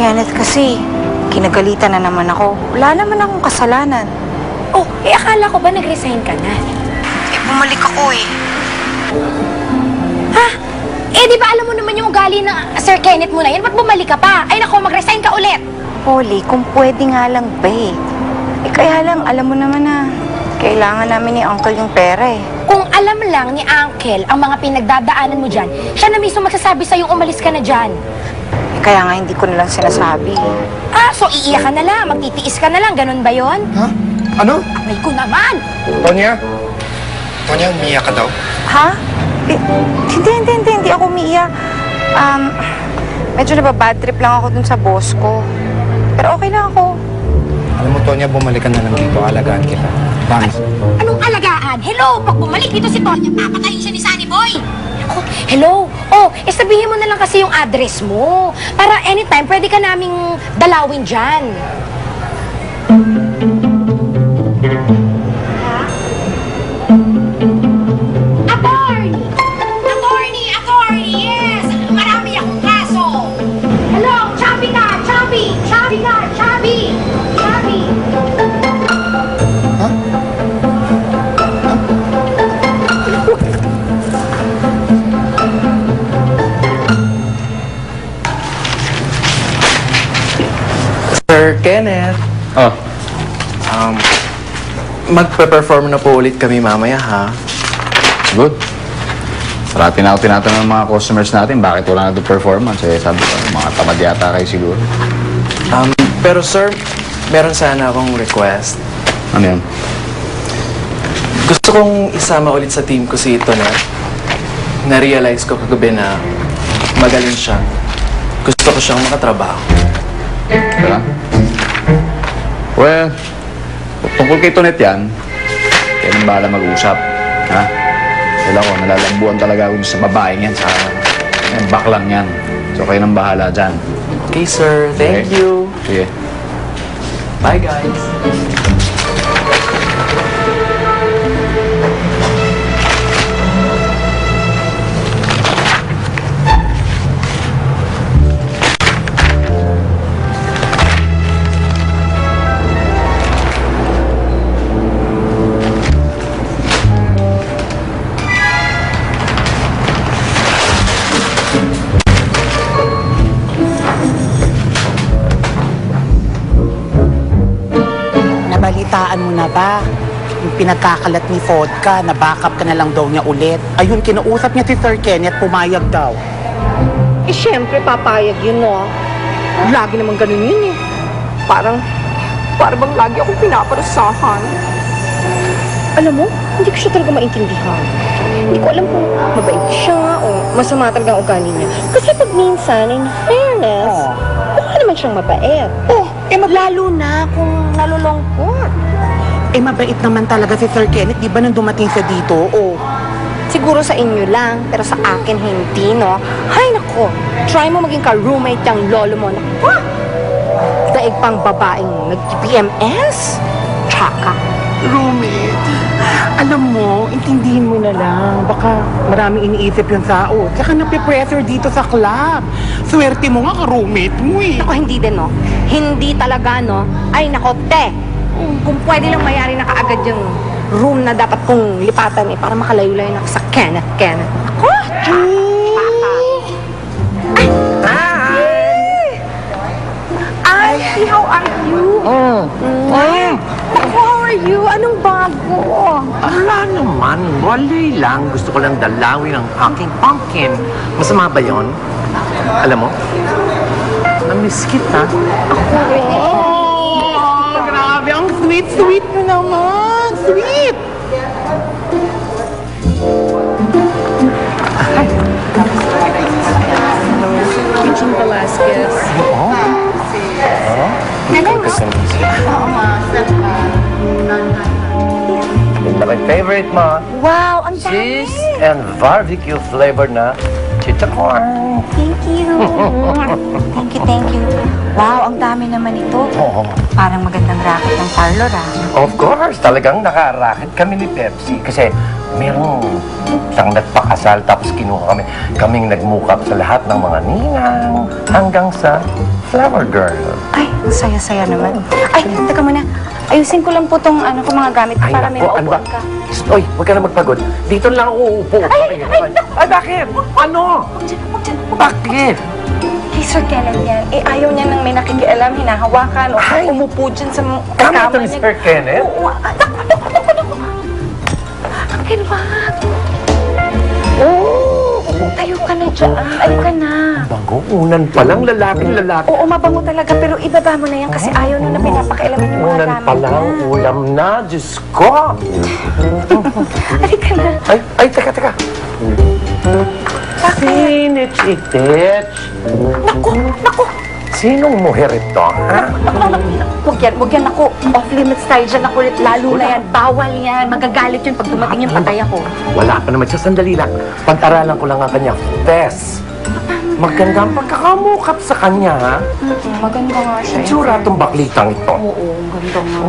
Kenneth kasi, kinagalitan na naman ako. Wala naman akong kasalanan. Oh, akala ko ba nag-resign ka na? Bumalik ako eh. Ha? Di ba alam mo naman yung ugali ng Sir Kenneth mo na yan? Ba't bumalik ka pa? Ay nako, mag-resign ka ulit! Polly, kung pwede nga lang ba eh. Kaya lang, alam mo naman na kailangan namin ni Uncle yung pera eh. Kung alam lang ni Uncle ang mga pinagdadaanan mo dyan, siya na mismo magsasabi sa'yo umalis ka na dyan. Kaya nga hindi ko nalang sinasabi. So iiyak ka na lang, magtitiis ka na lang, ganun ba yon? Ha? Ano? Aray ko naman! Tonya? Tonya, umiiyak ka daw? Ha? Hindi ako umiiyak. Medyo nababad trip lang ako dun sa boss ko. Pero okay lang ako. Alam mo, Tonya, bumalik ka na lang dito. Alagaan kita. Promise. Anong alagaan? Hello, pag bumalik dito si Tonya, papatayin siya ni Sunny Boy! Ako, hello? Sabihin mo na lang kasi yung address mo. Para anytime, pwede ka naming dalawin dyan. Attorney, yes! Marami akong kaso. Hello, Chubby ka! Chubby! Ha? Sir Kenneth. Oh, Magpe-perform na po ulit kami mamaya, ha? good. Sarapin ako tinatanong ng mga customers natin bakit wala na ito performance. Sabi ko, mga tamad yata kayo siguro. Pero sir, meron sana akong request. Ano yun? Gusto kong isama ulit sa team ko si Tonet. Na-realize ko kagabi na magaling siya. Gusto ko siyang makatrabaho. Wala? Well, tungkol kay Tonet yan, kaya nang bahala mag-usap. Ha? Kaya ko, nalalambuan talaga ako sa babaeng yan, sa baklang yan. So, kayo nang bahala dyan. Okay, sir. Thank Okay. you. Sige. Bye, guys. Nabalitaan mo na ba? Yung pinagkakalat ni Vodka, na backup ka na lang daw niya ulit. Ayun, kinausap niya si Sir Kenneth, pumayag daw. Siyempre, papayag yun, no? Lagi naman ganun yun, eh. Parang bang lagi akong pinaparusahan. Alam mo, hindi ko siya talaga maintindihan. Hindi ko alam kung mabait siya o masama talaga ang ugali niya. Kasi pag minsan, in fairness, mukha naman siyang mabait. Lalo na kung nalulungkot. Mabait naman talaga si Sir Kenneth, di ba nang dumating siya dito? Siguro sa inyo lang, pero sa akin hindi, no? Hay nako, try mo maging ka-roommate yung lolo mo. Naku, daig pang babaeng nag-PMS. Tsaka. Roommate, alam mo, intindihin mo na lang. Baka maraming iniisip yung tao. Tsaka napipressure dito sa club. Swerte mo nga ka-roommate mo eh. Ako, hindi din, no? Hindi talaga, no? Ay, nako, te! Kung pwede lang mayari na kaagad yung room na dapat kong lipatan, eh, para makalayo-layo na ako sa Kenneth. Ako! Hi! Hi! How are you? How are you? Anong bago? Wala naman. Wala lang. Gusto ko lang dalawin ang aking pumpkin. Masama ba yun? Alam mo? Na-miss kita. Grabe, ang sweet-sweet mo naman. Sweet! Eugene Velasquez. Yung my favorite mo. Wow, ang dami! Cheese and barbecue flavor na chicha corn. Thank you. Thank you. Wow, ang dami naman ito. Oo. Parang magandang racket ng parlor, ah. Of course, talagang nakaraket kami ni Pepsi kasi merong isang nagpakasal tapos kinuha kami. Kaming nag-mook up sa lahat ng mga ninang hanggang sa flower girl. Ay, ang saya-saya naman. Ay, teka muna. Ayusin ko lang po tong ano ko mga gamit ko para may naku, ano ba? maupuan ka. Oy, huwag ka na magpagod. Dito lang ako uupo. Ay, bakit? Ano? Bakit? Kay Sir Kenneth yan. Eh, ayaw niya nang may nakikialam, hinahawakan, o umupo dyan sa Tama ito ni Sir Kenneth? Oo, naku. Akin, wag. Tayo ka na dyan. Tayo ka na. Bango, unan pa lang, lalaki. Oo, mabango talaga, pero ibaba mo na yan kasi ayaw na pinapakialaman yung mga Unan gamit pa lang, niya. ulam na, Diyos ko. Halika na. Ay, teka. Sinich itich. Naku. Sinong muher ito, ha? Huwag yan ako. Off-limits tayo dyan ako. Lalo na yan. Bawal yan. Magagalit yun pag dumating yung patay ako. Wala pa naman siya, sandali lang. Pag-aralan ko lang ang kanya. Tess, maganda ang pagkakamukap sa kanya, ha? Maganda nga siya. Tsura itong baklitang ito. Oo, ganda nga.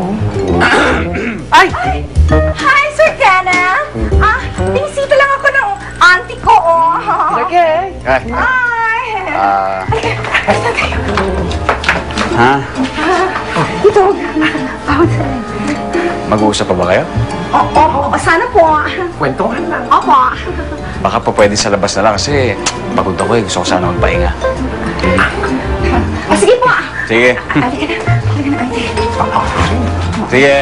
Ay! Hi, Sir Kenneth! Binisita lang ako ng auntie ko, oh. Okay. Ay, Hi! ha? Ito. Mag-uusap pa ba kayo? Oo, sana po. Kwentuhan lang. Opo. Baka pa pwede sa labas na lang kasi pagod ako eh. Gusto ko sana magpahinga. Sige po. Sige. Halika na, auntie. Sige.